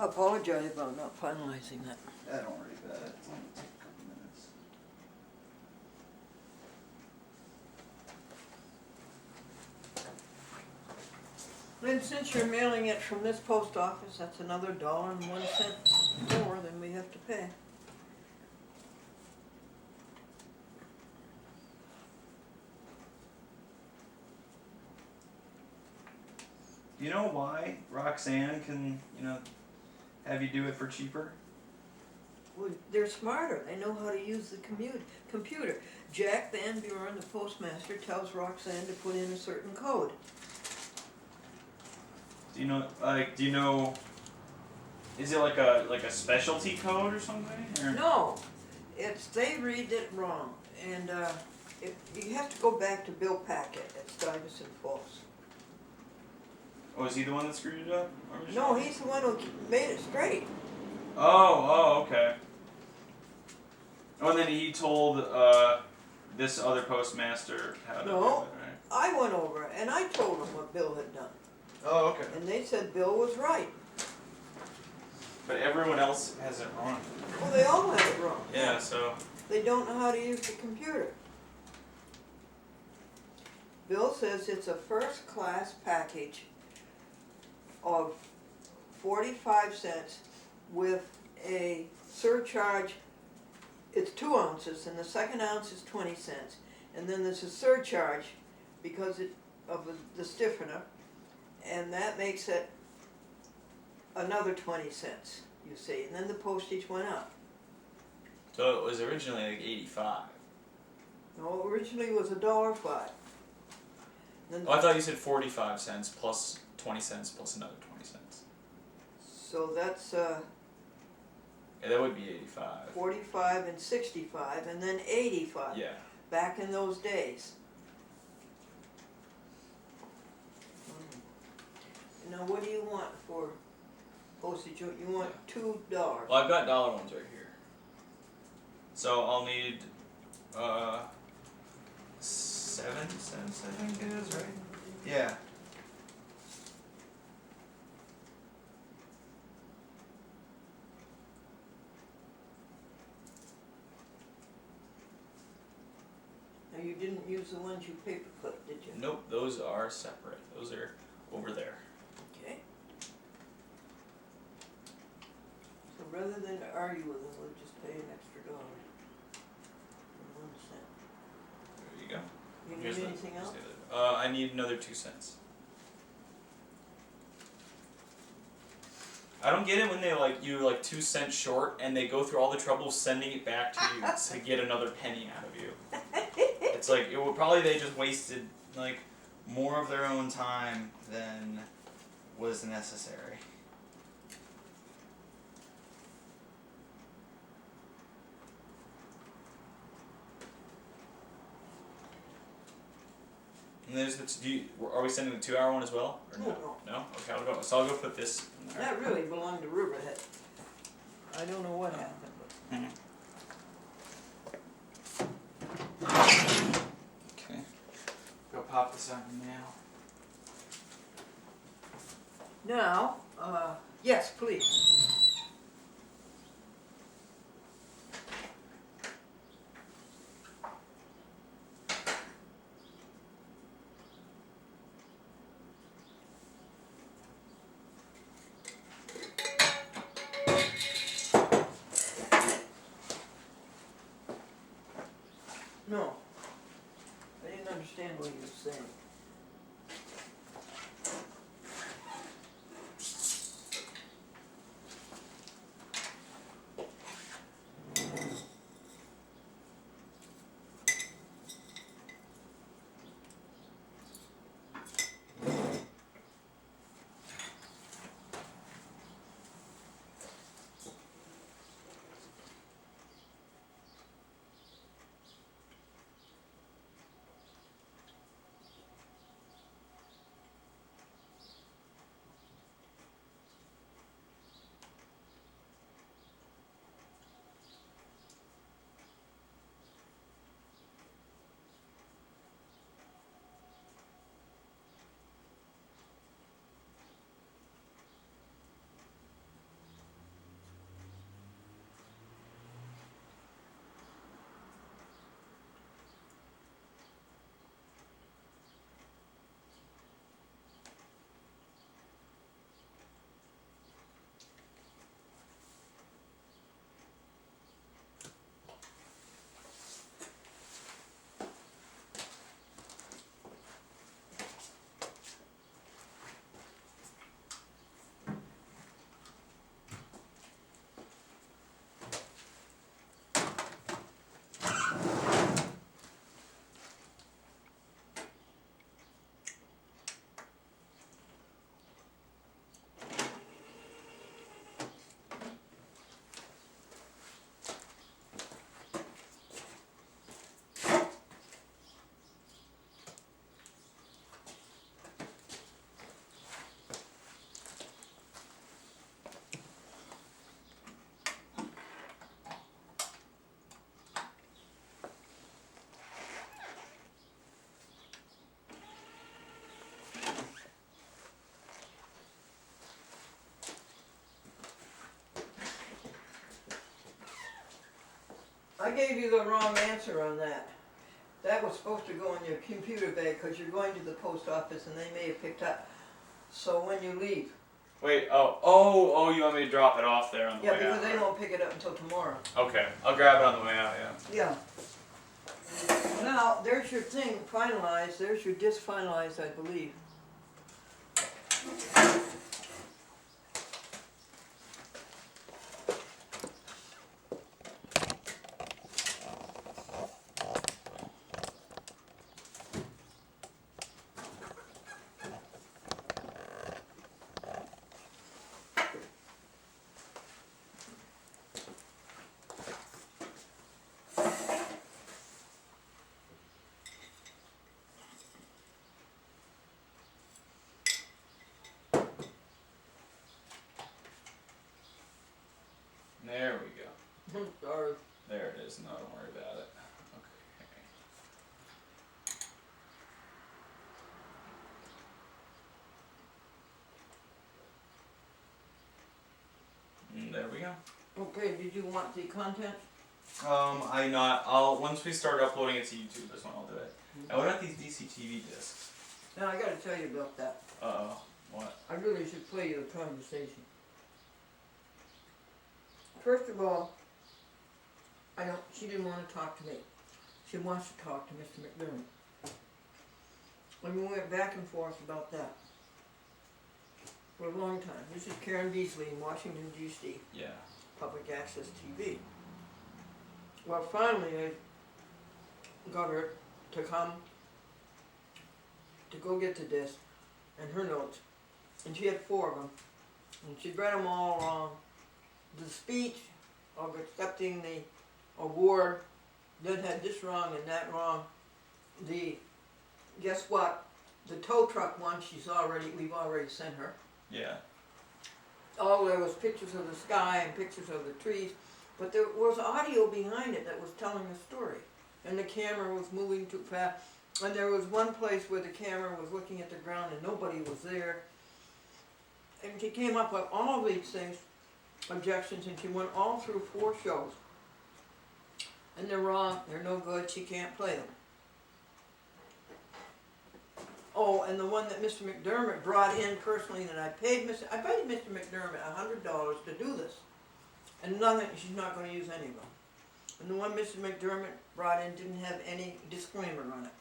I apologize about not finalizing that. I don't worry about it. It's only take a couple minutes. And since you're mailing it from this post office, that's another $1.01 more than we have to pay. Do you know why Roxanne can, have you do it for cheaper? Well, they're smarter. They know how to use the computer. Jack Van Buren, the postmaster, tells Roxanne to put in a certain code. Do you know, is it like a specialty code or something? Or? No, they read it wrong. And you have to go back to Bill Packett at Stuyvesant Falls. Oh, is he the one that screwed it up? No, he's the one who made it straight. Oh, okay. Oh, and then he told this other postmaster how to do it, right? I went over and I told him what Bill had done. Oh, okay. And they said Bill was right. But everyone else has it wrong. Well, they all have it wrong. Yeah, so... They don't know how to use the computer. Bill says it's a first-class package of 45 cents with a surcharge. It's 2 ounces, and the second ounce is 20 cents. And then there's a surcharge because of the stiffener, and that makes it another 20 cents, you see. And then the postage went up. So it was originally like 85. No, originally it was $1.05. Then Oh, I thought you said 45 cents plus 20 cents plus another 20 cents. so that's Yeah, that would be 85. 45 and 65, and then 85. Yeah. Back in those days. Now, what do you want for postage? You want $2. Well, I've got dollar ones right here. So I'll need 7 cents, I think it is, right? Yeah. Now, you didn't use the ones you paper clipped, did you? Nope, those are separate. Those are over there. Okay. So rather than argue with them, we'll just pay an extra $1 and 1 cent. There you go. You Here's need the- anything here's else? the other- I need another 2 cents. I don't get it when they you 2 cents short and they go through all the trouble of sending it back to you to get another penny out of you. It's like they just wasted more of their own time than was necessary. And there's are we sending the 2-hour one as well? Or No. No? Okay, I'll go put this in there. That really belonged to Riverhead. I don't know what happened, but... Okay. Go pop this out in the mail. Now, yes, please. No, I didn't understand what you were saying. I gave you the wrong answer on that. That was supposed to go in your computer bag because you're going to the post office and they may have picked up. So when you leave. Wait, oh, you want me to drop it off there on the Yeah, way because out? they don't pick it up until tomorrow. Okay, I'll grab it on the way out, yeah. Yeah. Now, there's your thing finalized. There's your disc finalized, I believe. There we go. Sorry. There it is. No, don't worry about it. Okay. There we go. Okay, did you want the content? I'll once we start uploading it to YouTube, that's when I'll do it. And what about these DCTV discs? Now, I gotta tell you about that. What? I really should play you a conversation. First of all, she didn't want to talk to me. She wants to talk to Mr. McDermott. And we went back and forth about that for a long time. This is Karen Beasley in Washington, D.C., Yeah. Public Access TV. Well, finally, I got her to come to go get the disc and her notes. And she had 4 of them. And she read them all along. The speech of accepting the award then had this wrong and that wrong. Guess what? The tow truck one we've already sent her. Yeah. Oh, there was pictures of the sky and pictures of the trees, but there was audio behind it that was telling a story. And the camera was moving too fast. And there was one place where the camera was looking at the ground and nobody was there. And she came up with all of these things, objections, and she went all through 4 shows. And they're wrong, they're no good, she can't play them. Oh, and the one that Mr. McDermott brought in personally that I paid Mr. McDermott $100 to do this. And she's not going to use any of them. And the one Mr. McDermott brought in didn't have any disclaimer on it.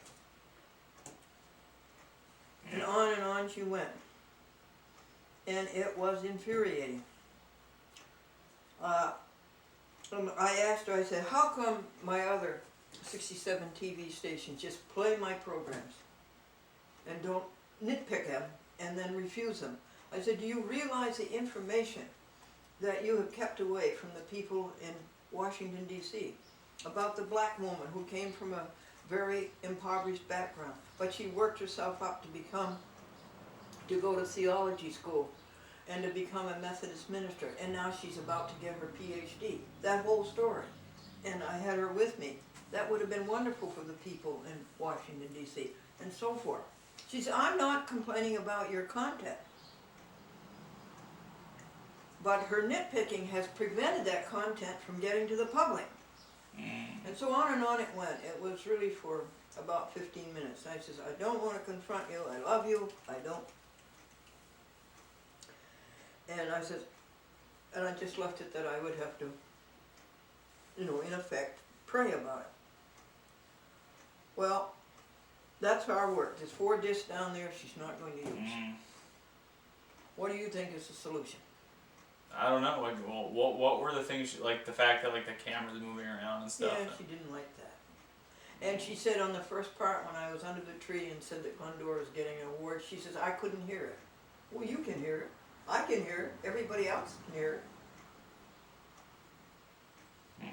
And on she went. And it was infuriating. I asked her, I said, how come my other 67 TV stations just play my programs and don't nitpick them and then refuse them? I said, do you realize the information that you have kept away from the people in Washington, D.C. about the black woman who came from a very impoverished background, but she worked herself up to go to theology school and to become a Methodist minister, and now she's about to get her PhD. That whole story. And I had her with me. That would have been wonderful for the people in Washington, D.C., and so forth. She said, I'm not complaining about your content. But her nitpicking has prevented that content from getting to the public. And so on and on it went. It was really for about 15 minutes. I says, I don't want to confront you. I love you. I don't. And I said, and I just left it that I would have to, in effect, pray about it. Well, that's our work. There's 4 discs down there she's not going to use. What do you think is the solution? I don't know. Like, well, what were the things like the fact that like the camera's moving around and stuff? Yeah, she didn't like that. And she said on the first part when I was under the tree and said that Glendora was getting an award, she says, I couldn't hear it. Well, you can hear it. I can hear it. Everybody else can hear it.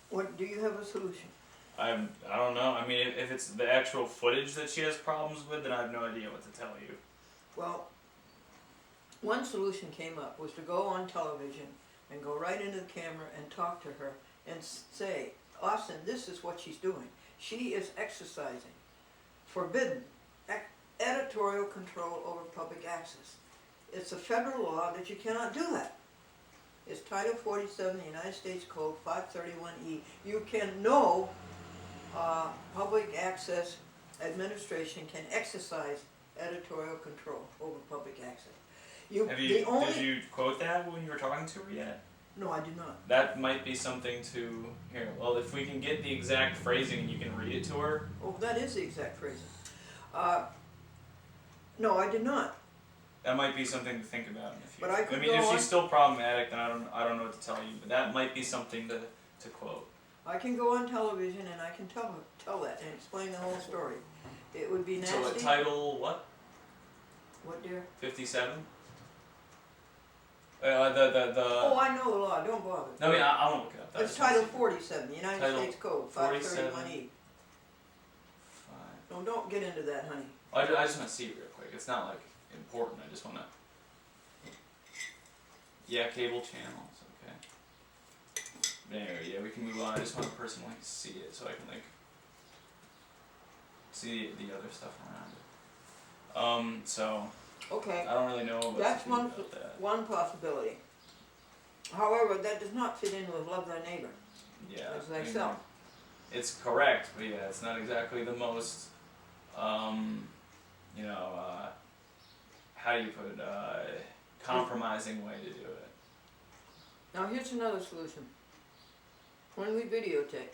What, do you have a solution? I don't know. I mean, if it's the actual footage that she has problems with, then I have no idea what to tell you. Well, one solution came up was to go on television and go right into the camera and talk to her and say, Austin, this is what she's doing. She is exercising forbidden editorial control over public access. It's a federal law that you cannot do that. It's Title 47, United States Code 531E. You can know, public access administration can exercise editorial control over public access. Did you quote that when you were talking to her yet? No, I did not. That might be something to hear. Well, if we can get the exact phrasing and you can read it to her. Oh, that is the exact phrasing. No, I did not. That might be something to think about in the future. But I could mean, go if on. she's still problematic, then I don't know what to tell you. But that might be something to quote. I can go on television and I can tell that and explain the whole story. It would be nasty. So what title? What? What, dear? 57. Oh, I know the law. Don't bother. No, I mean, I won't look it up. It's Title 47, United Title States Code 47. 531E. Fine. No, don't get into that, honey. I just want to see it real quick. It's not like important. I just want to. Yeah, cable channels. Okay. There. Yeah, we can move on. I just want to personally see it so I can like see the other stuff around it. So Okay, I don't really know what that's to do about that. one possibility. However, that does not fit in with love thy neighbor Yeah. as I mean, thyself. it's correct, but yeah, it's not exactly the most, how do you put it, compromising way to do it. Now here's another solution. When we videotape,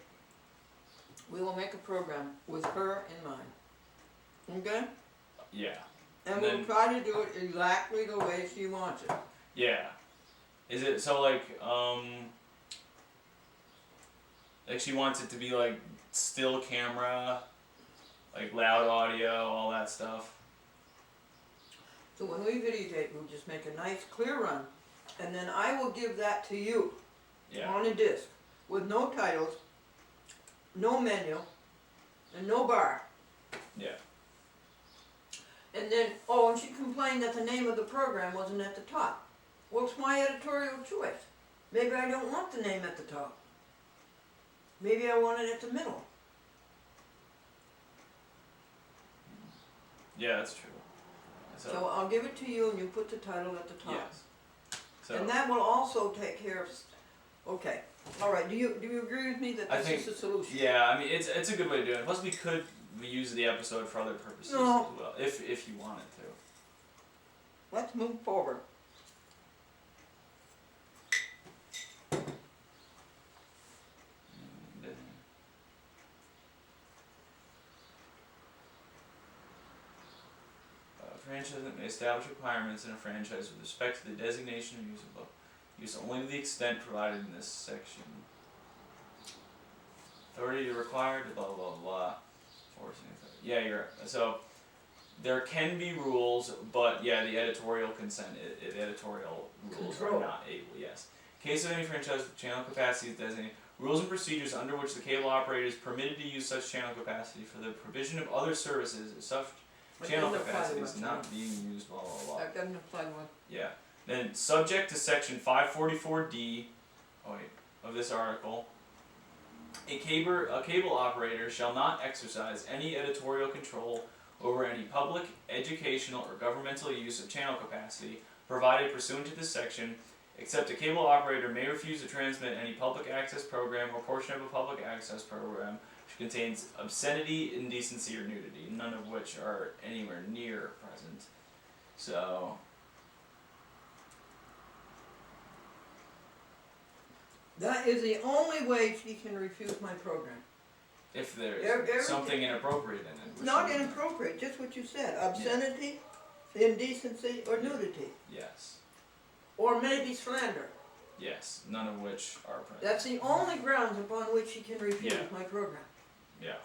we will make a program with her in mind. Okay? Yeah. And And we'll then- try to do it exactly the way she wants it. Yeah. Is it so like she wants it to be like still camera, like loud audio, all that stuff? So when we videotape, we'll just make a nice clear run, and then I will give that to you Yeah. on a disc with no titles, no menu, and no bar. Yeah. And then, oh, and she complained that the name of the program wasn't at the top. Well, it's my editorial choice. Maybe I don't want the name at the top. Maybe I want it at the middle. Yeah, that's true. So I'll give it to you and you put the title at the top. yes. So And that will also take care of, okay, all right, do you agree with me that I this think- is the solution? yeah, I mean it's a good way to do it. Plus we could use the episode for other purposes No. as well, if you wanted to. Let's move forward. And, franchise may establish requirements in a franchise with respect to the designation or use only to the extent provided in this section. Authority to require blah blah blah. Forcing authority. Yeah, you're so. There can be rules, but yeah, the editorial consent, editorial rules Control. are not able. Yes. In case of any franchise with channel capacity is designated, rules and procedures under which the cable operator is permitted to use such channel capacity for the provision of other services as such That channel doesn't apply to capacity is us, not no. being used. Blah blah blah. That doesn't apply to us. Yeah. Then subject to section 544D, of this article, a cable operator shall not exercise any editorial control over any public, educational, or governmental use of channel capacity provided pursuant to this section, except a cable operator may refuse to transmit any public access program or portion of a public access program which contains obscenity, indecency, or nudity, none of which are anywhere near present. So, That is the only way she can refuse my program. if there's Everything- something inappropriate in it. which Not is- inappropriate, just what you said, obscenity, indecency, or nudity, Yes. or maybe slander. Yes. None of which are present. That's the only grounds upon which she can refuse Yeah. my program. Yeah.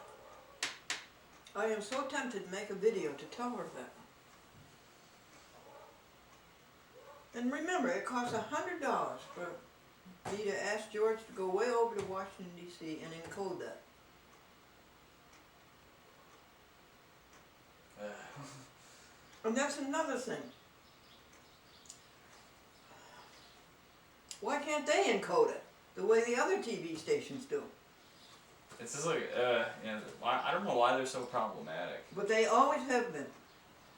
I am so tempted to make a video to tell her that. And remember, it costs $100 for me to ask George to go way over to Washington D.C. and encode that. And that's another thing. Why can't they encode it the way the other TV stations do? It's just like, I don't know why they're so problematic. But they always have been.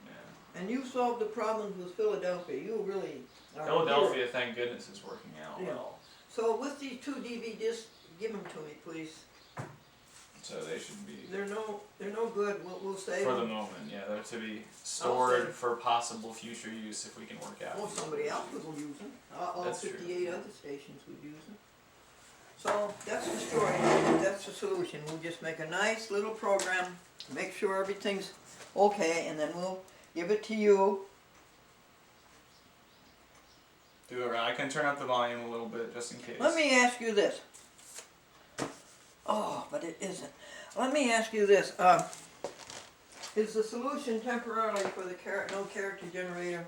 Yeah. And you solved the problems with Philadelphia. You really are a hero. Philadelphia, thank goodness, is working out Yeah. well. So with these 2 DVDs, give them to me, please. So they should be, They're no good. We'll save for the them. moment, yeah, they're to be stored save. for possible future use if we can work out. Well, somebody else will use them. All That's true. 58 other stations would use them. So that's the story. That's the solution. We'll just make a nice little program, make sure everything's okay, and then we'll give it to you. Do it right. I can turn up the volume a little bit just in case. Let me ask you this. Oh, but it isn't. Let me ask you this. Is the solution temporarily for the no character generator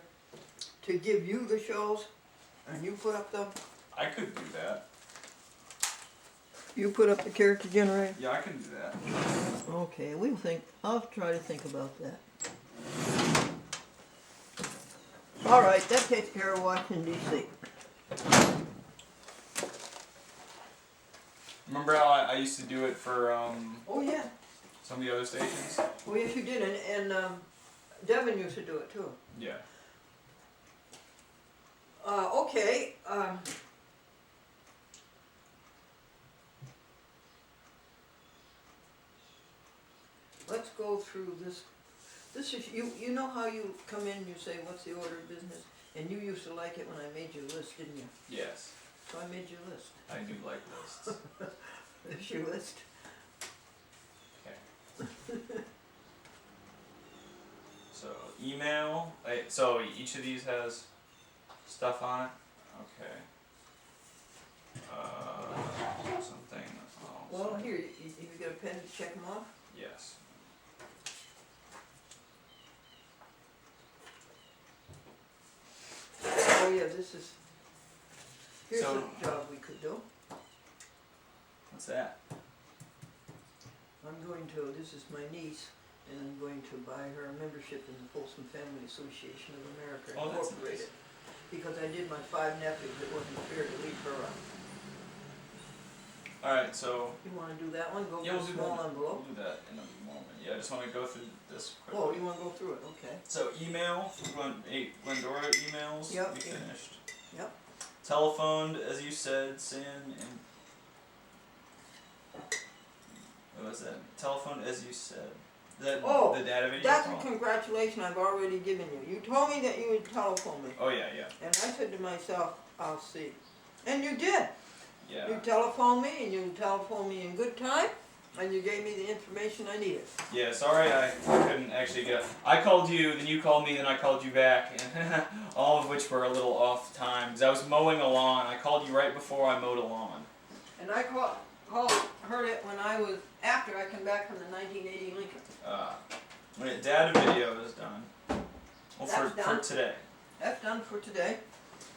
to give you the shows and you put up the that. you put up the character generator? Yeah, I can do that. Okay, I'll try to think about that. All right, that takes care of Washington D.C. Remember how I used to do it for Oh yeah. some of the other stations? Well, yes, you did, and Devin used to do it too. Yeah. Okay. Let's go through this. This is you know how you come in and you say what's the order of business, and you used to like it when I made your list, didn't you? Yes. So I made your list. I do like lists. There's your list. Okay. So email. So each of these has stuff on it. Okay. Something else. Well, here you got a pen to check them off. Yes. Oh yeah, here's So- a job we could do. What's that? This is my niece, and I'm going to buy her a membership in the Folsom Family Association of America Oh, that's Incorporated. nice. Because I did my 5 nephews, it wasn't fair to leave her out. All right. So You wanna do that one, go yeah, for we'll a do small that. envelope? We'll do that in a moment. Yeah, I just want to go through this quickly. Oh, you wanna go through it, okay. So email, Glendora emails, Yep. we finished. Yep. Telephoned, as you said, San, and what was that? Telephoned, as you said. Oh, the data video That's a call? congratulation I've already given you. You told me that you would telephone me, Oh yeah, and I said to myself, I'll see. And you did. yeah. You telephoned me, and you telephoned me in good time, and you gave me the information I needed. Yeah, sorry I couldn't actually get. I called you, then you called me, then I called you back, and all of which were a little off time because I was mowing a lawn. I called you right before I mowed a lawn. And I heard it after I came back from the 1980 Lincoln. When data video is done. Well, That's for done. today. That's done for today.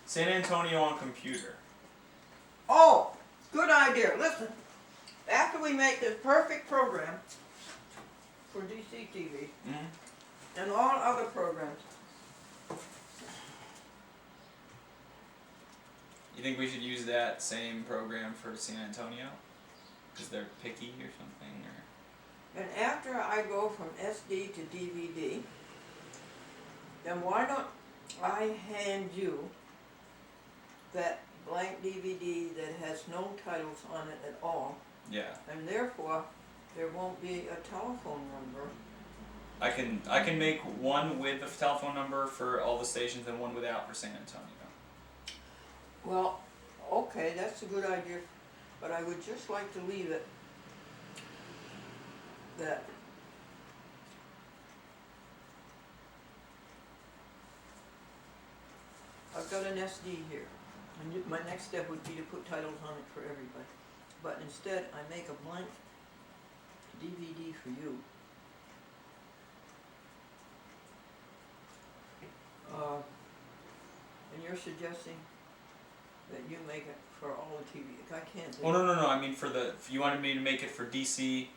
San Antonio on computer. Oh, good idea. Listen, after we make this perfect program for DCTV Mm-hmm. and all other programs, You think we should use that same program for San Antonio? Because they're picky or something? Or? and after I go from SD to DVD, then why don't I hand you that blank DVD that has no titles on it at all, Yeah. and therefore there won't be a telephone number. I can make one with a telephone number for all the stations and one without for San Antonio. Well, okay, that's a good idea, but I would just like to leave it that I've got an SD here, and my next step would be to put titles on it for everybody. But instead, I make a blank DVD for you. And you're suggesting that you make it for all the TV. I can't do Well, no. I mean, if you wanted me to make it for DC,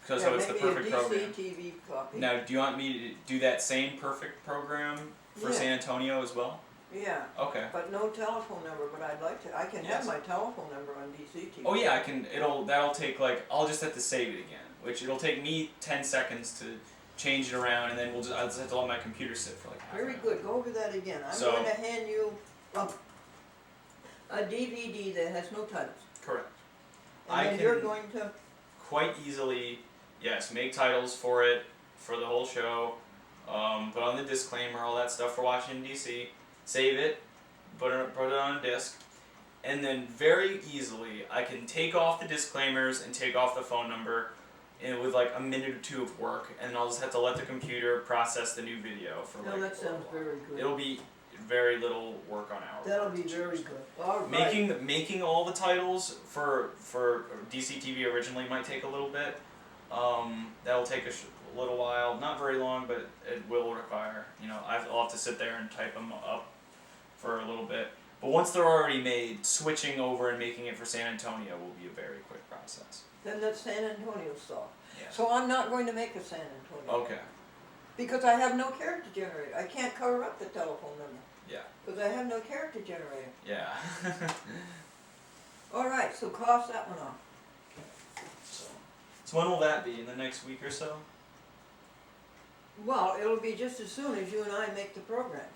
because so it's the perfect make me a program. DC TV copy. Now, do you want me to do that same perfect program for Yeah. San Antonio as well? Yeah, Okay. but no telephone number, but I'd like to, I can Yes. have my telephone number on DC TV. Oh yeah, I can. That'll take I'll just have to save it again, which it'll take me 10 seconds to change it around, and then I'll just have to let my computer sit for like half an Very hour. good, go over that again. I'm So- going to hand you a DVD that has no titles. Correct. And I then you're can- going to, Quite easily, yes, make titles for it, for the whole show, put on the disclaimer, all that stuff for Washington DC, save it, put it on a disc, and then very easily I can take off the disclaimers and take off the phone number with like a minute or two of work, and I'll just have to let the computer process the new video for no, like that sounds very good. it'll be very little work on our That'll part. be very good. All right. Making all the titles for DC TV originally might take a little bit. That'll take a little while, not very long, but it will require. I'll have to sit there and type them up for a little bit. But once they're already made, switching over and making it for San Antonio will be a very quick process. Then that's San Antonio stuff. Yeah. So I'm not going to make a San Antonio. Okay. Because I have no character generator. I can't cover up the telephone number. Yeah. Because I have no character generator. Yeah. All right, so cross that one off. So when will that be? In the next week or so? Well, it'll be just as soon as you and I make the programs.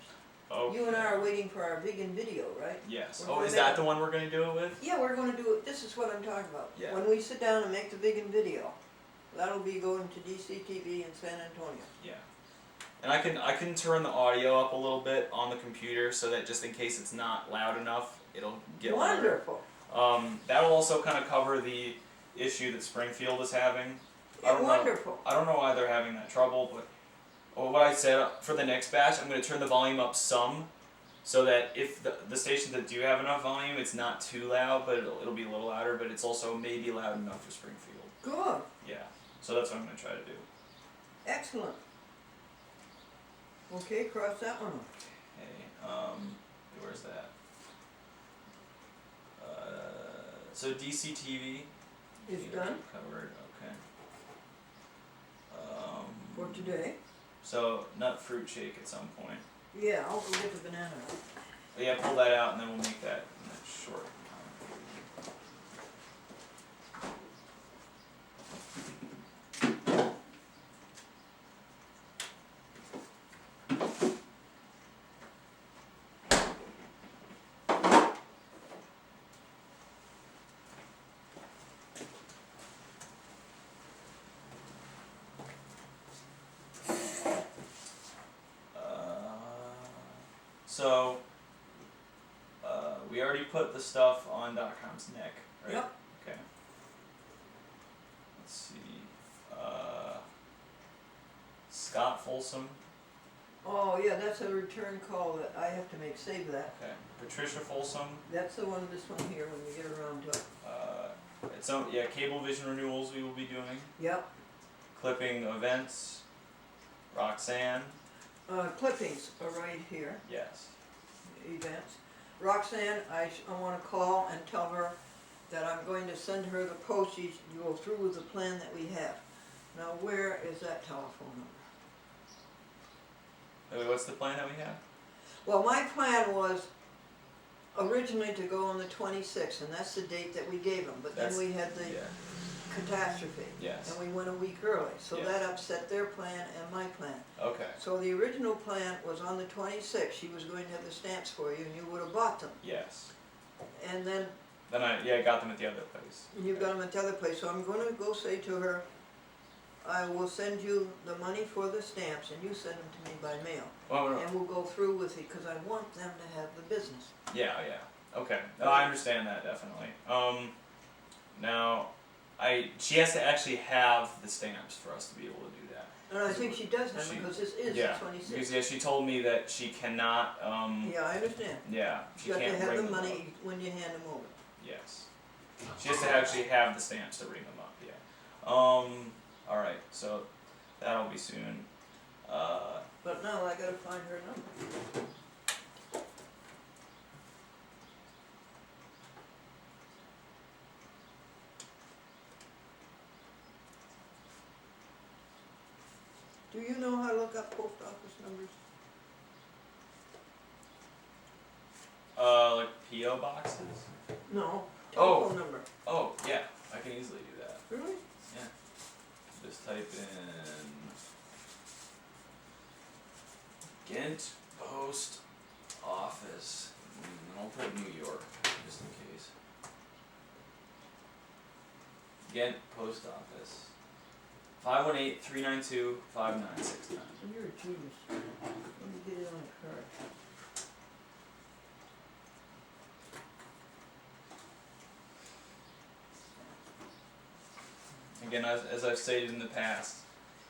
Okay. You and I are waiting for our vegan video, right? Yes. We're Oh, gonna is make that it. the one we're gonna do it with? Yeah, we're going to do it. This is what I'm talking about. Yeah. When we sit down and make the vegan video, that'll be going to DCTV in San Antonio. Yeah. And I can turn the audio up a little bit on the computer so that just in case it's not loud enough, it'll get louder. Wonderful. That'll also kind of cover the issue that Springfield is having. I don't know. Wonderful. I don't know why they're having that trouble, but what I said for the next batch, I'm going to turn the volume up some, so that if the stations that do have enough volume, it's not too loud, but it'll be a little louder, but it's also maybe loud enough for Springfield. Good. Yeah. So that's what I'm going to try to do. Excellent. Okay, cross that one off. Okay. Where's that? So DCTV Is done covered. Okay. for today. So nut fruit shake at some point. Yeah, I'll go get the banana. But yeah, pull that out and then we'll make that in that short time. So, we already put the stuff on .com's neck, right? Yep. Okay. Let's see. Scott Folsom. Oh, yeah, that's a return call that I have to make. Save that. Okay. Patricia Folsom. That's the one, this one here, when we get around to it. Cablevision renewals we will be doing. Yep. Clipping events. Roxanne. Clippings are right here. Yes. Events. Roxanne, I want to call and tell her that I'm going to send her the postage to go through with the plan that we have. Now, where is that telephone number? What's the plan that we have? Well, my plan was originally to go on the 26th, and that's the date that we gave them, but then we had the catastrophe. Yes. And we went a week early, so Yeah. that upset their plan and my plan. Okay. So the original plan was on the 26th, she was going to have the stamps for you, and you would have bought them. Yes. And then Then I got them at the other place. you got them at the other place, so I'm gonna go say to her, I will send you the money for the stamps, and you send them to me by mail. Oh, no. And we'll go through with it, because I want them to have the business. Yeah. Okay. No, I understand that definitely. Now, she has to actually have the stamps for us to be able to do that. And I think she does have them, because this is the 26th. Because she told me that she cannot. Yeah, I understand. Yeah, she You have can't to have ring the them money up. when you hand them over. Yes. She has to actually have the stamps to ring them up. Yeah. All right. So that'll be soon. But now I gotta find her number. Do you know how to look up post office numbers? Like PO boxes. No, Oh. telephone number. Oh yeah, I can easily do that. Really? Just type in Ghent Post Office. 518-392-5969. You're a genius. Let me get it on a card. Again, as I've stated in the past,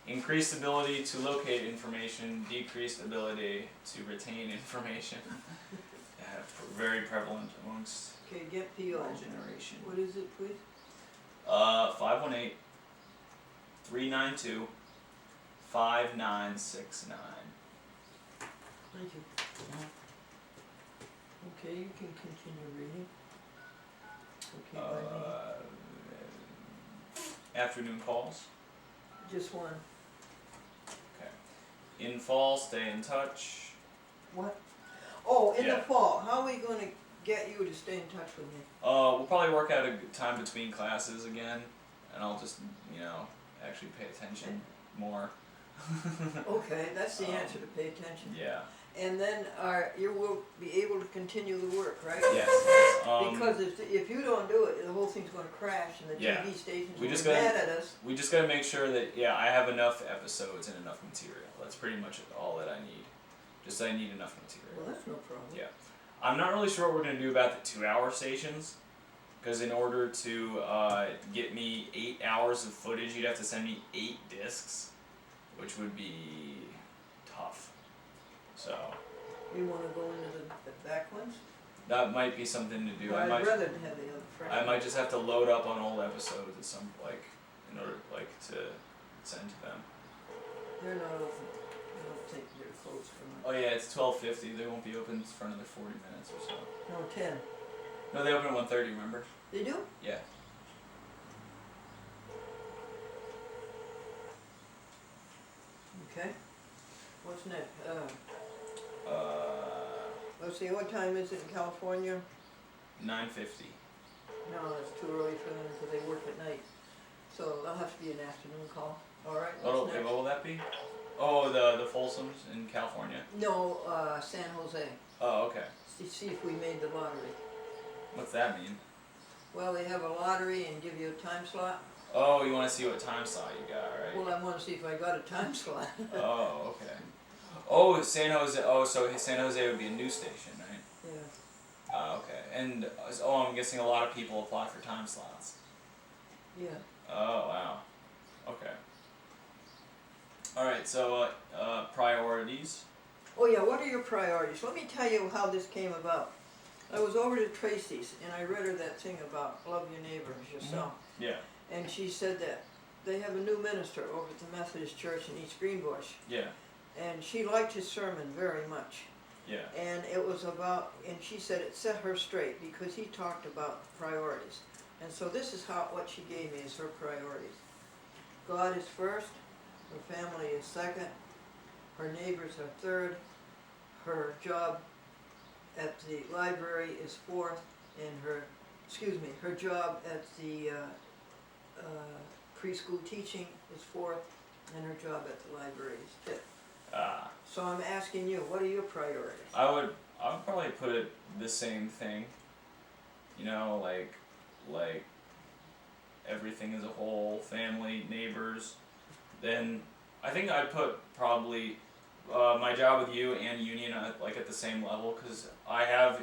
increased ability to locate information, decreased ability to retain information. Very prevalent amongst Okay, get PO. our generation. What is it, please? 518-392-5969. Thank you. Okay, you can continue reading. Okay, by Afternoon calls. me. Just one. In fall, stay in touch. What? Oh, in the Yeah. fall, how are we gonna get you to stay in touch with me? We'll probably work out a good time between classes again, and I'll just, actually pay attention more. Okay, that's the answer, to pay attention. Yeah. And then you will be able to continue the work, right? Yes. Because if you don't do it, the whole thing's gonna crash and the Yeah. TV stations We will just be gotta- mad at us. We just gotta make sure that, I have enough episodes and enough material. That's pretty much all that I need. Just I need enough material. Well, that's no problem. Yeah. I'm not really sure what we're gonna do about the 2-hour stations, because in order to get me 8 hours of footage, you'd have to send me 8 discs, which would be tough. So You wanna go into the back ones? that might be something to do. I'd rather have the other fresh. I might just have to load up on old episodes at some in order to send to them. They're not open. They don't take their clothes from Oh yeah, it's 12:50. They won't be open for another 40 minutes or so. No, 10. No, they open at 1:30. Remember? They do? Yeah. Okay. What's next? Uh, Let's see, what time is it in California? 9:50. No, it's too early for them because they work at night. So that'll have to be an afternoon call. All right, What what's next? will that be? Oh, the Folsoms in California. No, San Jose. Oh, okay. See if we made the lottery. What's that mean? Well, they have a lottery and give you a time slot. Oh, you want to see what time slot you got, right? Well, I want to see if I got a time slot. Oh, okay. Oh, San Jose. Oh, so San Jose would be a new station, right? Yeah. Okay. And I'm guessing a lot of people apply for time slots. Yeah. Oh, wow. Okay. All right. So priorities. Oh yeah, what are your priorities? Let me tell you how this came about. I was over to Tracy's and I read her that thing about love your neighbor as yourself. Yeah. And she said that they have a new minister over at the Methodist Church in East Greenbush. Yeah. And she liked his sermon very much. Yeah. And it was about, and she said it set her straight because he talked about priorities. And so this is what she gave me as her priorities. God is first, her family is second, her neighbors are third, her job at the library is fourth, and her job at the preschool teaching is fourth, and her job at the library is fifth. So I'm asking you, what are your priorities? I would probably put it the same thing. Like everything as a whole, family, neighbors. Then I think I'd put probably my job with you and union at the same level, because I have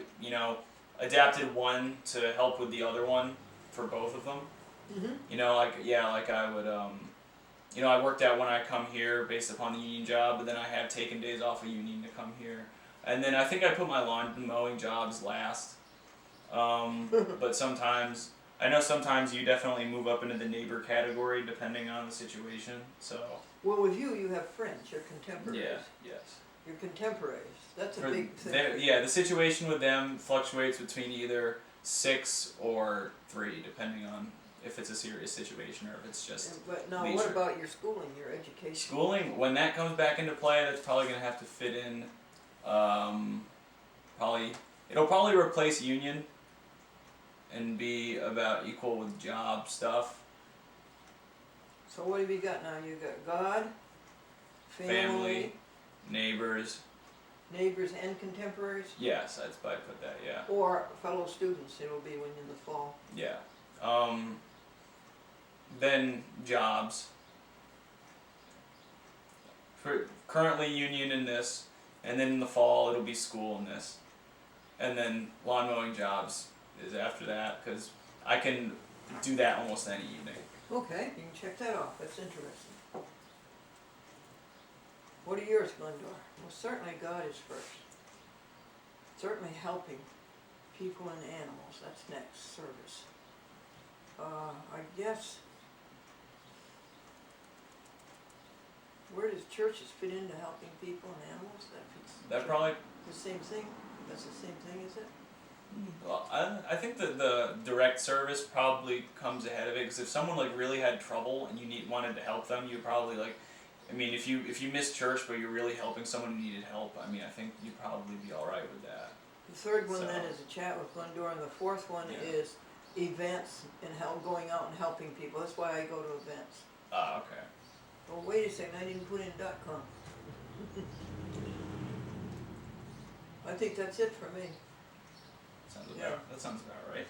adapted one to help with the other one for both of them. Mm-hmm. I would I worked out when I come here based upon the union job, but then I have taken days off of union to come here. And then I think I put my lawn mowing jobs last. But sometimes you definitely move up into the neighbor category depending on the situation. So Well, with you have friends, you're contemporaries. yeah, yes. You're contemporaries. That's a For big thing. the situation with them fluctuates between either 6 or 3, depending on if it's a serious situation or if it's just But now, leisure. what about your schooling, your education? Schooling. When that comes back into play, that's probably going to have to fit in. It'll probably replace union and be about equal with job stuff. So what have you got now? You got God, Family, neighbors. neighbors, and contemporaries, Yes, I'd probably put that. Yeah. or fellow students. It'll be when in the fall. Yeah. then jobs. Currently union in this, and then in the fall it'll be school in this, and then lawn mowing jobs is after that, because I can do that almost any evening. Okay, you can check that off, that's interesting. What are yours, Glendora? Well, certainly God is first. Certainly helping people and animals, that's next, service. I guess, where does churches fit into helping people and animals? That probably. The same thing? That's the same thing, is it? Well, I think that the direct service probably comes ahead of it, because if someone like really had trouble and you wanted to help them, you probably like, I mean, if you missed church but you're really helping someone who needed help, I mean, I think you'd probably be all right with that. The third one So- then is a chat with Glendora, and the fourth one Yeah. is events and going out and helping people. That's why I go to events. Ah, okay. Oh, wait a second, I didn't put in .com. I think that's it for me. That sounds about right.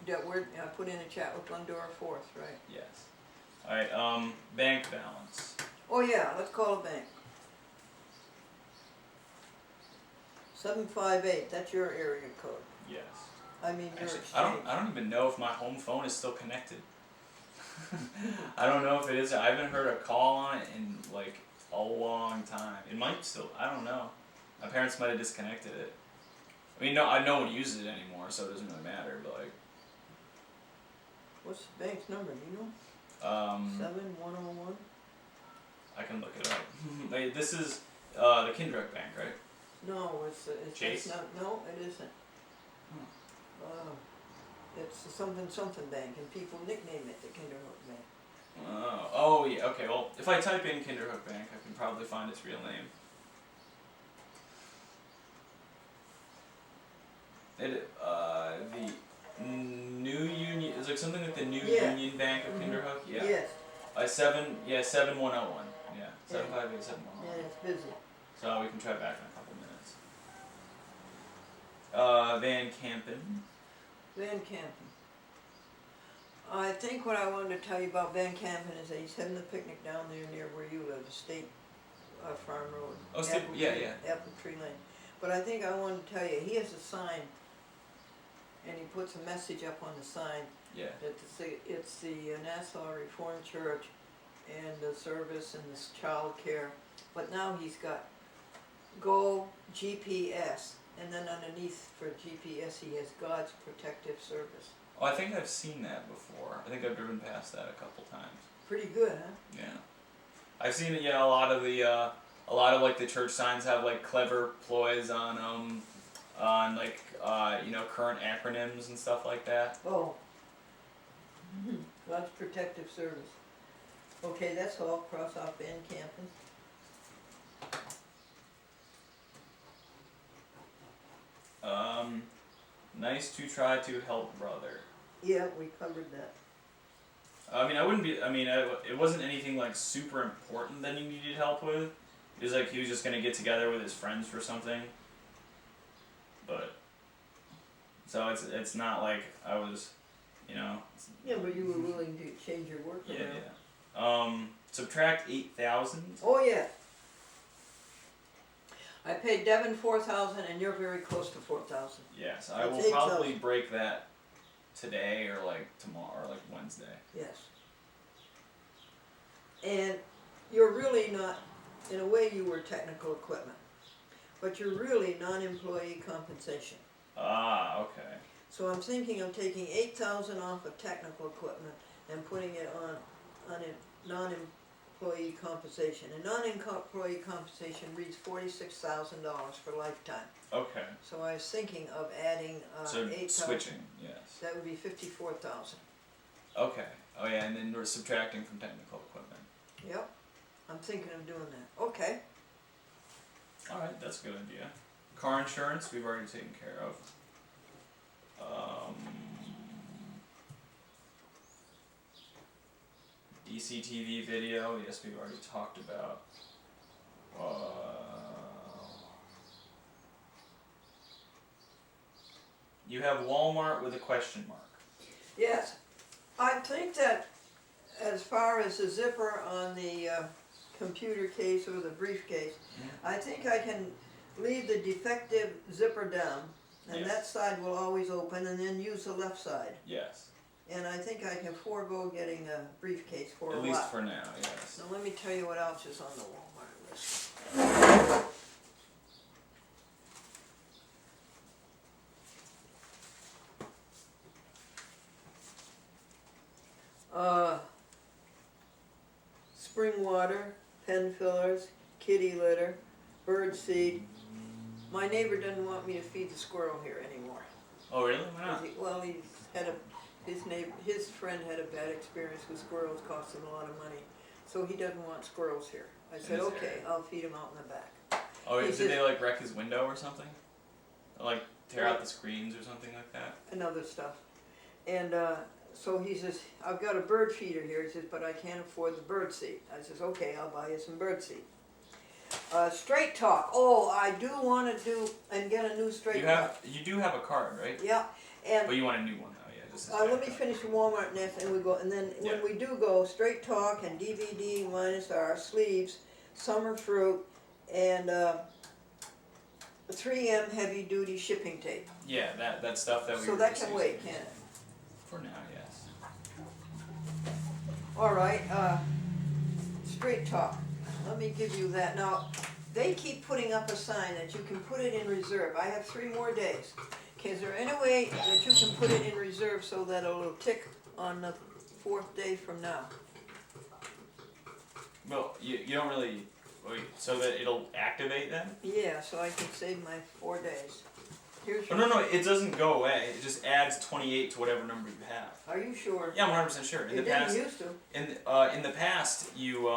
That word, I put in a chat with Glendora fourth, right? Yes. All right. Bank balance. Oh yeah, let's call a bank. 758, that's your area code. Yes. I mean your Actually, exchange. I don't even know if my home phone is still connected. I don't know if it is. I haven't heard a call on it in like a long time. It might still. I don't know. My parents might have disconnected it. I mean, no one uses it anymore, so it doesn't really matter. But like, What's the bank's number, do you know? 7101? I can look it up. Wait, this is the Kindred Bank, right? No, it's Chase? not, no, it isn't. It's something bank, and people nickname it the Kinderhook Bank. Oh yeah. Okay. Well, if I type in Kinderhook Bank, I can probably find its real name. The New Union is like something like the New Yeah. Union Bank of Kinderhook. Yeah. Yes, 7101. Yeah. 75871. and it's busy. So we can try back in a couple minutes. Van Campen. Van Campen. I think what I wanted to tell you about Van Campen is that he's having the picnic down there near where you live, the State Farm Road. Oh, State- Apple yeah, Tree- yeah. Apple Tree Lane. But I think I wanted to tell you, he has a sign, and he puts a message up on the sign Yeah. that it's the Nassau Reformed Church and the service and this child care. But now he's got Go GPS, and then underneath for GPS he has God's Protective Service. Oh, I think I've seen that before. I think I've driven past that a couple times. Pretty good, huh? Yeah. I've seen it. Yeah, a lot of like the church signs have like clever ploys on like current acronyms and stuff like that. Oh. God's Protective Service. Okay, that's all. Cross off Van Campen. Nice to try to help brother. Yeah, we covered that. I mean, it wasn't anything like super important that he needed help with. It was like he was just gonna get together with his friends for something. But so it's not like I was, Yeah, but you were willing to change your work yeah, around. yeah. Subtract 8,000. Oh, yeah. I paid Devin 4,000 and you're very close to 4,000. Yes, I will That's probably 8,000. break that today or like tomorrow or like Wednesday. Yes. And you're really not, in a way you were technical equipment, but you're really non-employee compensation. Ah, okay. So I'm thinking of taking 8,000 off of technical equipment and putting it on a non-employee compensation. And non-employee compensation reads $46,000 for lifetime. Okay. So I was thinking of adding So 8,000. switching, yes. That would be 54,000. Okay. Oh yeah, and then we're subtracting from technical equipment. Yep. I'm thinking of doing that. Okay. All right, that's a good idea. Car insurance, we've already taken care of. DCTV video, yes, we've already talked about. You have Walmart with a question mark. Yes. I think that as far as the zipper on the computer case or the briefcase, I think I can leave the defective zipper down, and Yes. that side will always open, and then use the left side. Yes. And I think I can forego getting a briefcase for a At while. least for now, yes. Now let me tell you what else is on the Walmart list. Spring water, pen fillers, kitty litter, bird seed. My neighbor doesn't want me to feed the squirrel here anymore. Oh really? Why not? Well, his friend had a bad experience with squirrels, cost him a lot of money. So he doesn't want squirrels here. I said, his okay, area. I'll feed him out in the back. Oh, He did says- they like wreck his window or something? Or, like tear out the screens or something like that? And other stuff. And so he says, I've got a bird feeder here. He says, but I can't afford the bird seed. I says, okay, I'll buy you some bird seed. Straight talk. Oh, I do want to do and get a new straight talk. You do have a card, right? Yeah, and But you want a new one now, yeah. Just as let me backup. finish the Walmart next, and we go. And then when Yeah. we do go, straight talk and DVD minus our sleeves, summer fruit, and 3M heavy duty shipping tape. Yeah, that stuff that we So were that just can using. wait, can it? For now, yes. All right, straight talk. Let me give you that. Now, they keep putting up a sign that you can put it in reserve. I have 3 more days. Okay, is there any way that you can put it in reserve so that it'll tick on the 4th day from now? Well, you don't really wait, so that it'll activate then? Yeah, so I can save my 4 days. Here's Oh your, no, it doesn't go away. It just adds 28 to whatever number you have. Are you sure? Yeah, I'm 100% sure. In It the didn't past, used to. in the past, you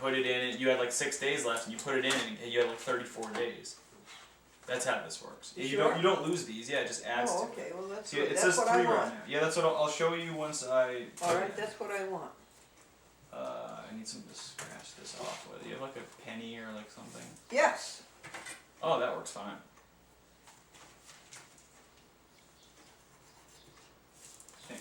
put it in, and you had like 6 days left, and you put it in, and you had like 34 days. That's how this works. You You sure? don't lose these. Yeah, it just adds Oh, to. okay, well that's See, good. it That's says what 3 I right want. now. Yeah, that's what I'll show you once I. All right, that's what I want. I need something to scratch this off with. You have like a penny or like something. Yes. Oh, that works fine. Okay.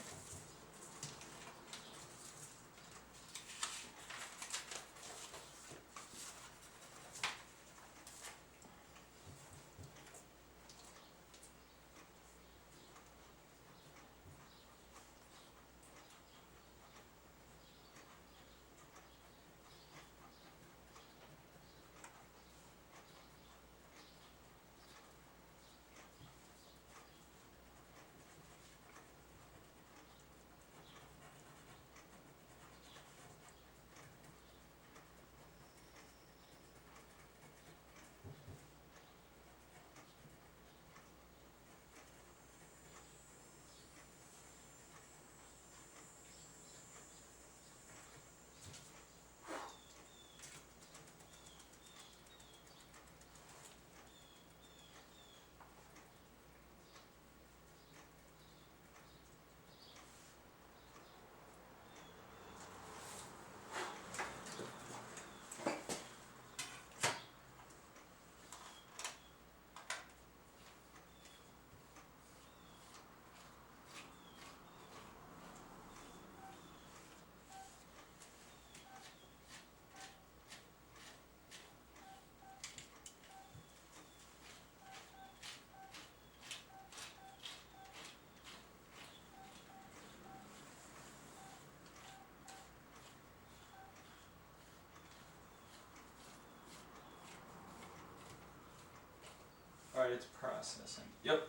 Alright, it's processing. Yep.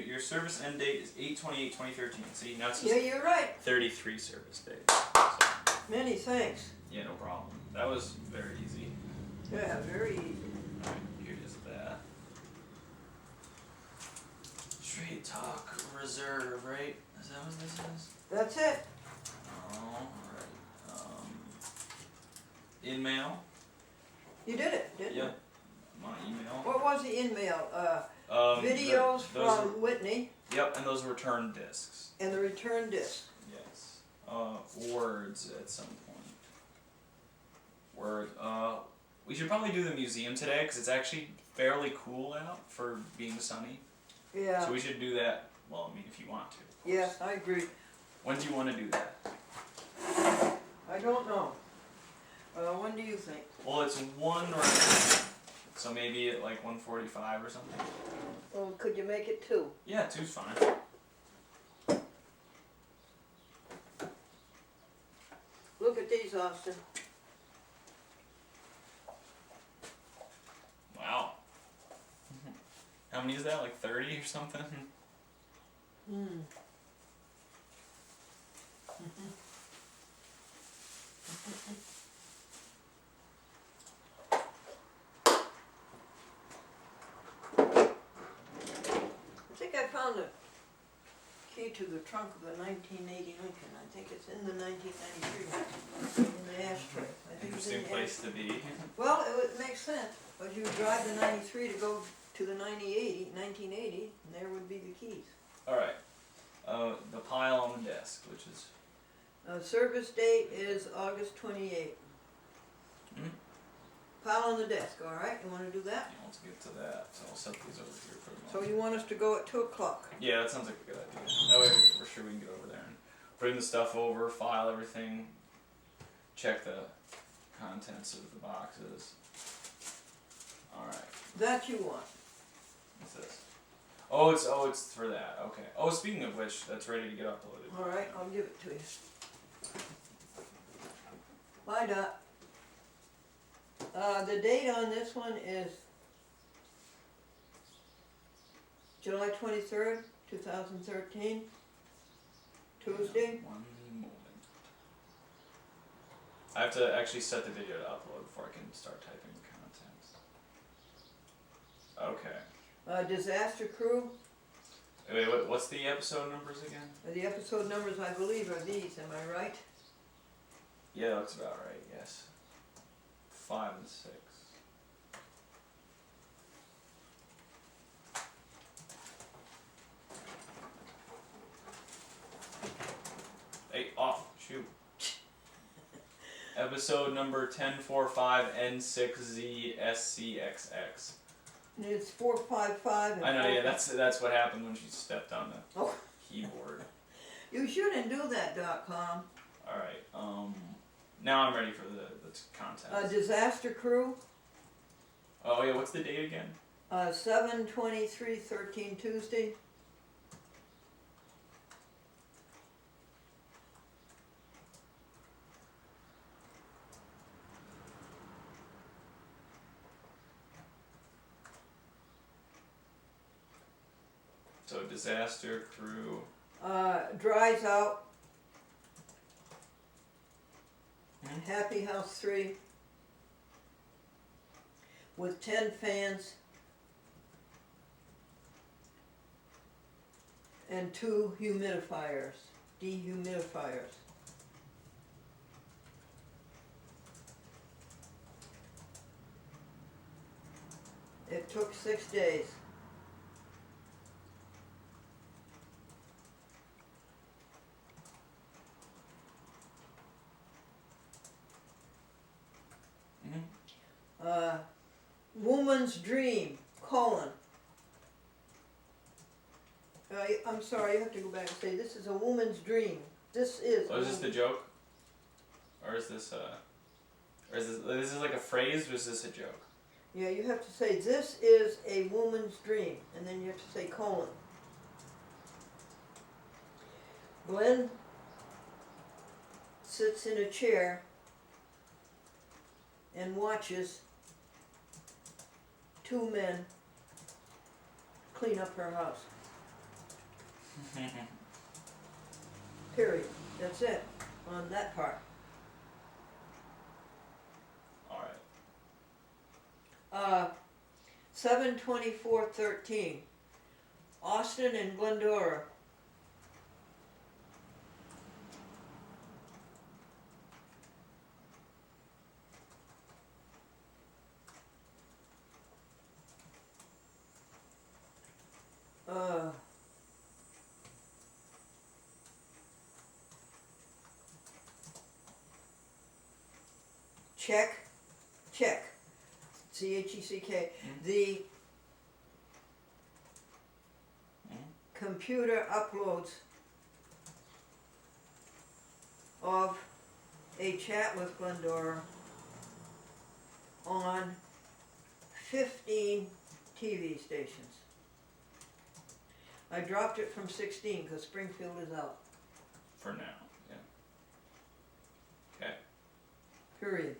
Your service end date is 8/28/2013. See, now it's Yeah, just you're right. 33 service days. So, Many thanks. yeah, no problem. That was very easy. Yeah, very easy. Alright, here is that. Straight talk reserve, right? Is that what this is? That's it. Alright. In mail? You did it, didn't you? Yep. My email. What was the in-mail? those Videos from are- Whitney Yep, and those return discs. and the return disc. Yes. Words at some point. Word. We should probably do the museum today because it's actually fairly cool out for being sunny. Yeah. So we should do that. Well, I mean, if you want to. Of course. Yes, I agree. When do you want to do that? I don't know. When do you think? Well, it's 1 right now, so maybe at like 1:45 or something. Well, could you make it 2? Yeah, 2's fine. Look at these, Austin. Wow. How many is that? Like 30 or something? Hmm. I think I found the key to the trunk of the 1980 Lincoln. I think it's in the 1993 in the ashtray. I think it's in Interesting the place to be. Well, it would make sense, but you would drive the 93 to go to the 1980, and there would be the keys. Alright. The pile on the desk, which is... Service date is August 28th. Hmm? Pile on the desk, all right? You want to do that? Yeah, let's get to that. So I'll set these over here for a So moment. you want us to go at 2 o'clock? Yeah, that sounds like a good idea. That way we're sure we can get over there and bring the stuff over, file everything, check the contents of the boxes. Alright. That you want. What's this? Oh, it's for that. Okay. Oh, speaking of which, that's ready to get uploaded. All right, I'll give it to you. Bye, Dot. The date on this one is July 23rd, 2013, Tuesday. One moment. I have to actually set the video to upload before I can start typing the contents. Okay. Disaster crew. Wait, what's the episode numbers again? The episode numbers, I believe, are these. Am I right? Yeah, that looks about right, yes. 5 and 6. Hey, off, shoot. Episode number 1045N6ZSCXX. It's 455. And I know, yeah, 455. that's what happened when she stepped on the Oh, keyboard. you shouldn't do that, .com. Alright, now I'm ready for the content. Disaster crew. Oh yeah, what's the date again? 7/23/13 Tuesday. So disaster crew. Dries out. Hmm? Happy House 3. With 10 fans. And 2 humidifiers. Dehumidifiers. It took 6 days. Mm-hmm. Woman's dream, colon. I'm sorry, you have to go back and say, this is a woman's dream. This is. Oh, is this the joke? Or is this this is like a phrase, or is this a joke? Yeah, you have to say, this is a woman's dream. And then you have to say colon. Glen sits in a chair and watches 2 men clean up her house. Period. That's it on that part. Alright. 7/24/13. Austin and Glendora. Check. CHECK. The computer uploads of a chat with Glendora on 15 TV stations. I dropped it from 16 because Springfield is out. For now, yeah. Okay. Period.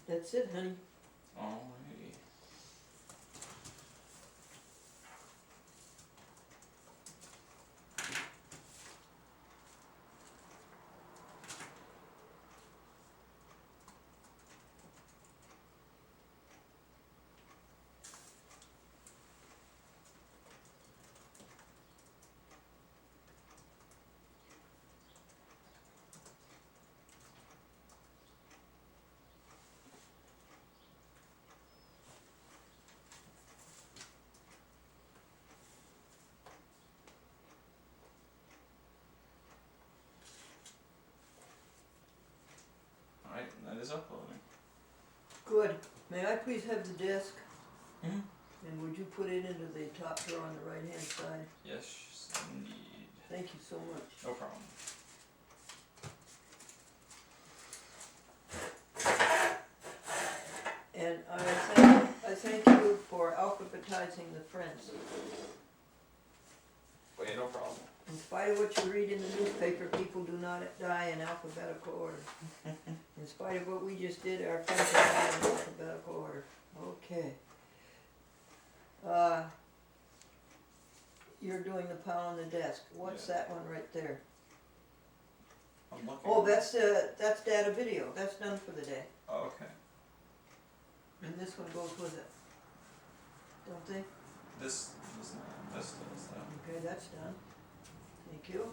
That's it, honey. Alrighty. Alright, that is uploading. Good. May I please have the disc? Mm-hmm. And would you put it into the top drawer on the right hand side? Yes, indeed. Thank you so much. No problem. And I thank you for alphabetizing the friends. Wait, no problem. In spite of what you read in the newspaper, people do not die in alphabetical order. In spite of what we just did, our friends are not in alphabetical order. Okay. You're doing the pile on the desk. What's Yeah. that one right there? I'm looking. Oh, that's data video. That's done for the day. Oh, okay. And this one goes with it. Don't they? This does not. This does that. Okay, that's done. Thank you.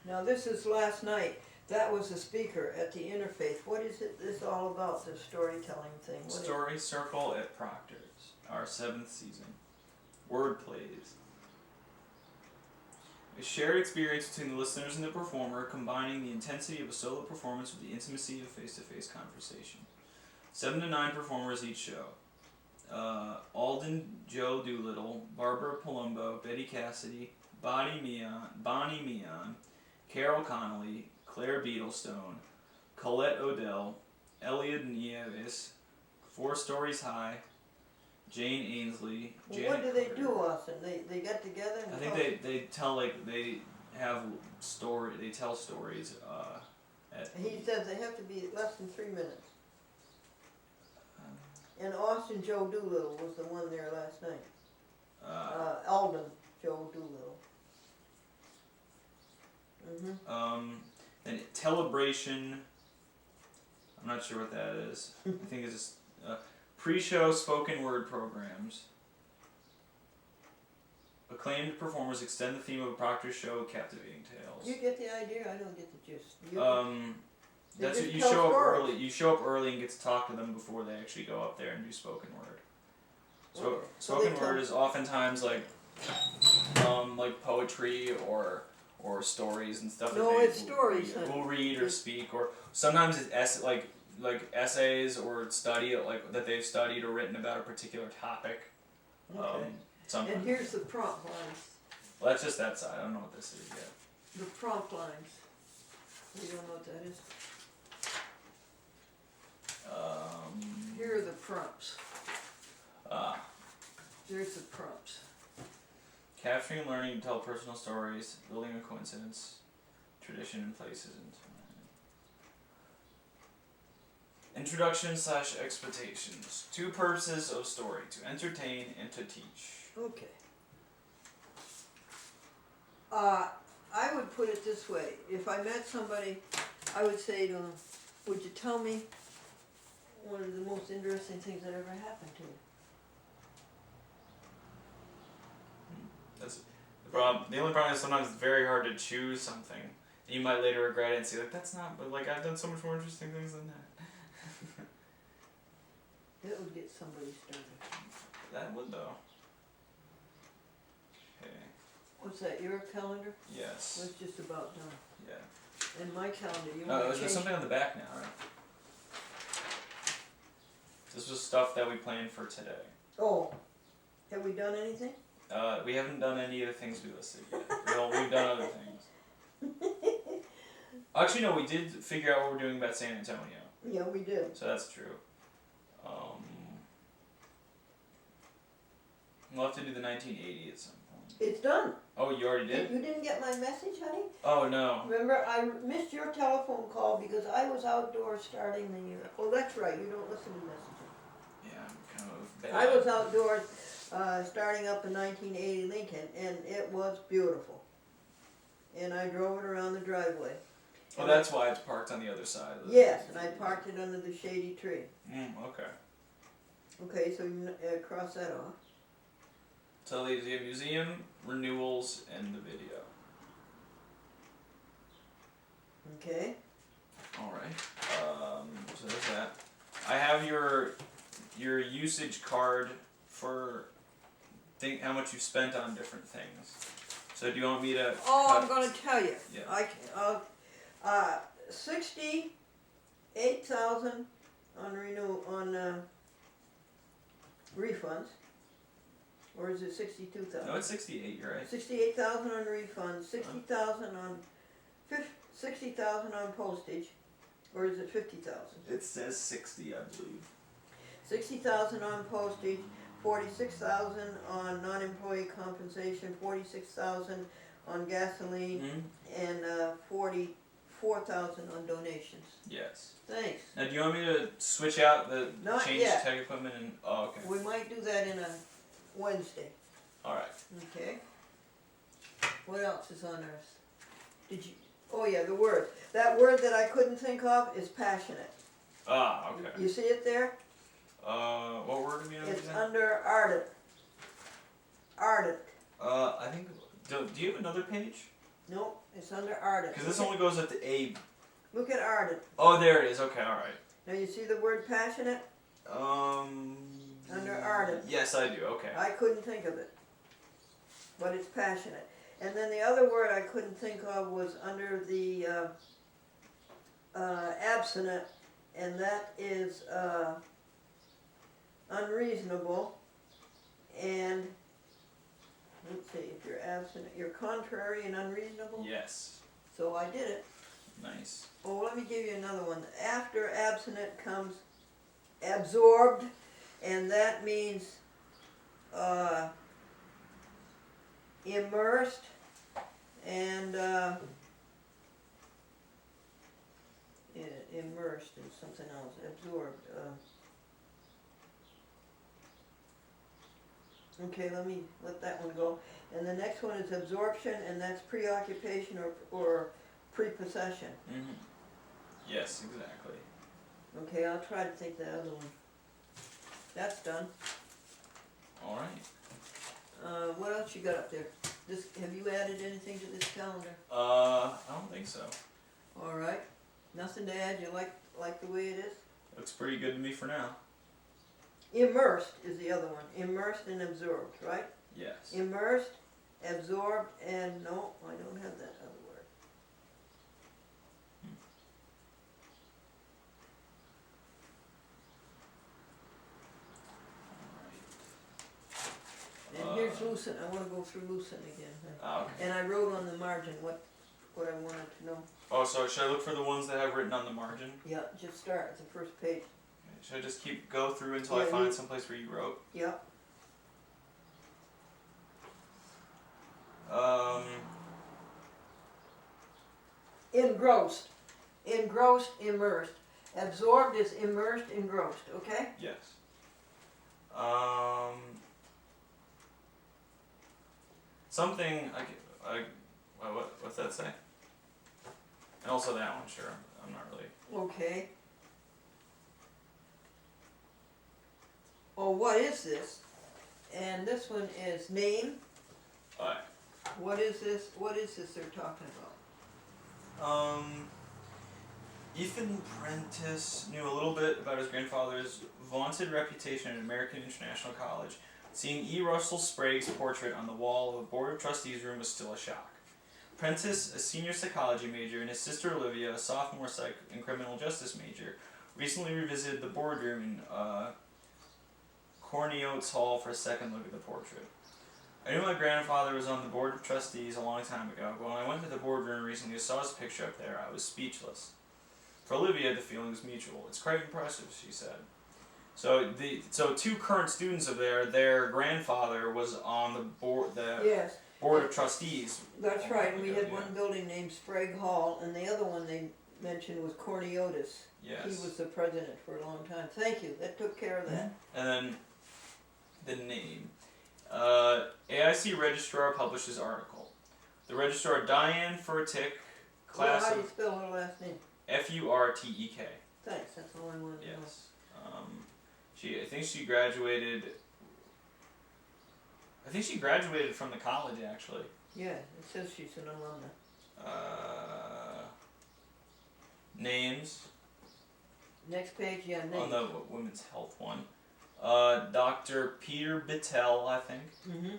Now this is last night. That was a speaker at the Interfaith. What is this all about, this storytelling thing? What is- Story Circle at Proctor's, our 7th season. Word plays. A shared experience between the listeners and the performer, combining the intensity of a solo performance with the intimacy of face-to-face conversation. 7 to 9 performers each show. Alden Joe Doolittle, Barbara Palumbo, Betty Cassidy, Bonnie Meehan, Carol Connolly, Claire Beetlestone, Colette Odell, Elliot Nieves, 4 Stories High, Jane Ainsley, Well, Janet what do they Carter. do, Austin? They get together and I think talk? they tell, like, they have they tell stories at He says they have to be less than 3 minutes. And Austin Joe Doolittle was the one there last night. Alden Joe Doolittle. Then Telebration, I'm not sure what that is. I think it's just pre-show spoken word programs. Acclaimed performers extend the theme of a Proctor's show with captivating tales. You get the idea? I don't get the gist. They That's just what you tell show up stories. early. You show up early and get to talk to them before they actually go up there and do spoken word. So Okay. So spoken they word tell- is oftentimes like poetry or stories and stuff. No, that they it's stories, will honey. read or speak, or sometimes it's like essays or study like that they've studied or written about a particular topic. Okay. Sometimes. And here's the prompt lines. Well, that's just that side. I don't know what this is yet. The prompt lines. You don't know what that is? Here are the prompts. There's the prompts. Capturing and learning to tell personal stories, building a coincidence, tradition and places and time. Introduction / expectations. 2 purposes of story: to entertain and to teach. Okay. I would put it this way. If I met somebody, I would say to them, would you tell me one of the most interesting things that ever happened to you? That's the problem. The only problem is sometimes it's very hard to choose something. You might later regret it and say, like, that's not, but like I've done so much more interesting things than that. That would get somebody started. That would though. Okay. What's that, your calendar? Yes. That's just about done. Yeah. And my calendar, you Oh, want to is there change? something on the back now, right? Is this This was stuff that we planned for today. Oh, have we done anything? We haven't done any of the things we listed yet. We've done other things. Actually, no, we did figure out what we're doing about San Antonio. Yeah, we did. So that's true. We'll have to do the 1980 at some point. It's done. Oh, you already did? You didn't get my message, honey? Oh, no. Remember, I missed your telephone call because I was outdoors starting the year. Oh, that's right, you don't listen to messages. Yeah, I'm kind of bad. I was outdoors starting up the 1980 Lincoln, and it was beautiful. And I drove it around the driveway. Oh, that's why it's parked on the other side. Of the Yes, and I parked it under the shady tree. Okay. Okay, so you cross that off. So that leaves you museum, renewals, and the video. Okay. Alright. So there's that. I have your usage card for how much you've spent on different things. So do you want me to Oh, I'm going to tell you. Yeah. 68,000 on refunds. Or is it 62,000? No, it's 68, you're right. 68,000 on refunds, 60,000 on 60,000 on postage, or is it 50,000? It says 60, I believe. 60,000 on postage, 46,000 on non-employee compensation, 46,000 on gasoline, and 44,000 on donations. Yes. Thanks. Now, do you want me to switch out the Not change yet. tech equipment and? Oh, okay. We might do that in a Wednesday. All right. Okay. What else is on ours? Did you? Oh yeah, the word. That word that I couldn't think of is passionate. Ah, okay. You see it there? What word do we have It's again? under ardent. Ardent. I think. Do you have another page? Nope, it's under ardent. Because this only goes at the A. Look at ardent. Oh, there it is. Okay, all right. Now you see the word passionate? Under ardent. Yes, I do. Okay. I couldn't think of it. But it's passionate. And then the other word I couldn't think of was under the abstinent, and that is unreasonable. And let's see, if you're abstinent, you're contrary and unreasonable. Yes. So I did it. Nice. Oh, let me give you another one. After abstinent comes absorbed, and that means immersed and immersed in something else. Absorbed. Okay, let that one go. And the next one is absorption, and that's preoccupation or prepossession. Yes, exactly. Okay, I'll try to think the other one. That's done. All right. What else you got up there? Have you added anything to this calendar? I don't think so. All right. Nothing to add. You like the way it is? Looks pretty good to me for now. Immersed is the other one. Immersed and absorbed, right? Yes. Immersed, absorbed, and no, I don't have that other word. And here's Lucent. I want to go through Lucent again. Okay. And I wrote on the margin what I wanted to know. Oh, so should I look for the ones that have written on the margin? Yeah, just start at the first page. Should I just go through until I Yeah, find someplace where you wrote? Yeah. Engrossed. Engrossed, immersed. Absorbed is immersed, engrossed, okay? Yes. Something what's that say? And also that one, sure. I'm not really. Okay. Oh, what is this? And this one is name. Alright. What is this? What is this they're talking about? Ethan Prentice knew a little bit about his grandfather's vaunted reputation at American International College. Seeing E. Russell Sprague's portrait on the wall of a Board of Trustees room was still a shock. Prentice, a senior psychology major, and his sister Olivia, a sophomore psych and criminal justice major, recently revisited the boardroom in Corny Oats Hall for a second look at the portrait. I knew my grandfather was on the board of trustees a long time ago, but when I went to the boardroom recently and saw his picture up there, I was speechless. For Olivia, the feeling was mutual. It's quite impressive, she said. So two current students of their grandfather was on the board, Yes, board of trustees. that's right, and we had Yeah. one building named Sprague Hall, and the other one they mentioned was Corniotis. Yes. He was the president for a long time. Thank you, that took care of that. And then the name. AIC Registrar publishes article. The Registrar Diane Furtick, class Well, how do you of spell her last name? Furtek. Thanks, that's all I wanted to know. Yes. I think she graduated. I think she graduated from the college actually. Yeah, it says she's an alumna. Names Next page, yeah, on name. the women's health one. Dr. Peter Bittel, I think. Mm-hmm.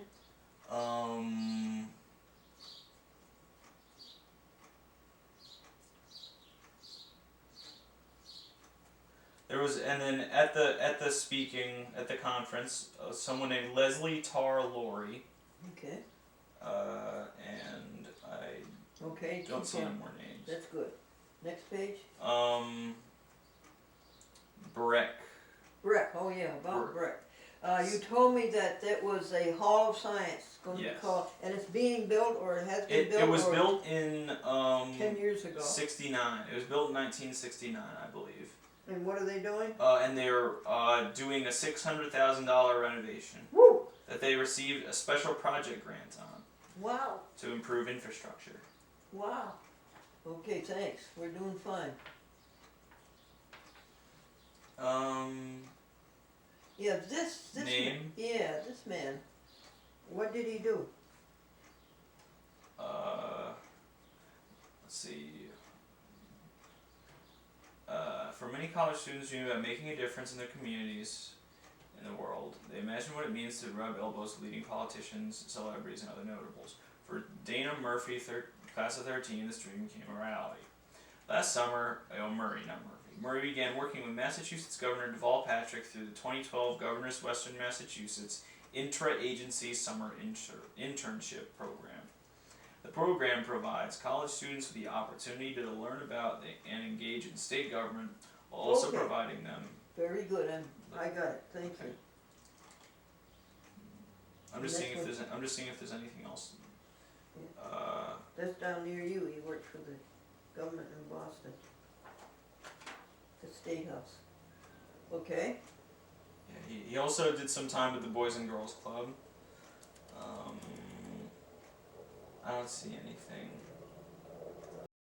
There was, and then at the speaking at the conference, someone named Leslie Tarr Laurie. Okay, And I okay. don't keep see going. any more names. That's good. Next page. Breck. Breck, oh yeah, about Breck. Breck. You told me that was a Hall of Science, going to be Yes. called, and it's being built, or it has been built? It was or built in 10 years ago. 69. It was built in 1969, I believe. And what are they doing? And they're doing a $600,000 renovation Woo! that they received a special project grant on Wow, to improve infrastructure. wow. Okay, thanks, we're doing fine. Yeah, this Name? Yeah, this man. What did he do? Let's see. For many college students dream about making a difference in their communities in the world. They imagine what it means to rub elbows with leading politicians, celebrities, and other notables. For Dana Murphy, class of 13, this dream became a reality. Last summer, Murray began working with Massachusetts Governor Deval Patrick through the 2012 Governor's Western Massachusetts Intra-Agency Summer Internship Program. The program provides college students with the opportunity to learn about and engage in state government while also Okay. providing them. Very good, I got it, thank Okay. you. I'm just seeing Next if there's anything else. That's down near you, he worked for the government in Boston. The State House. Okay, Yeah, he also did some time with the Boys and Girls Club. I don't see anything.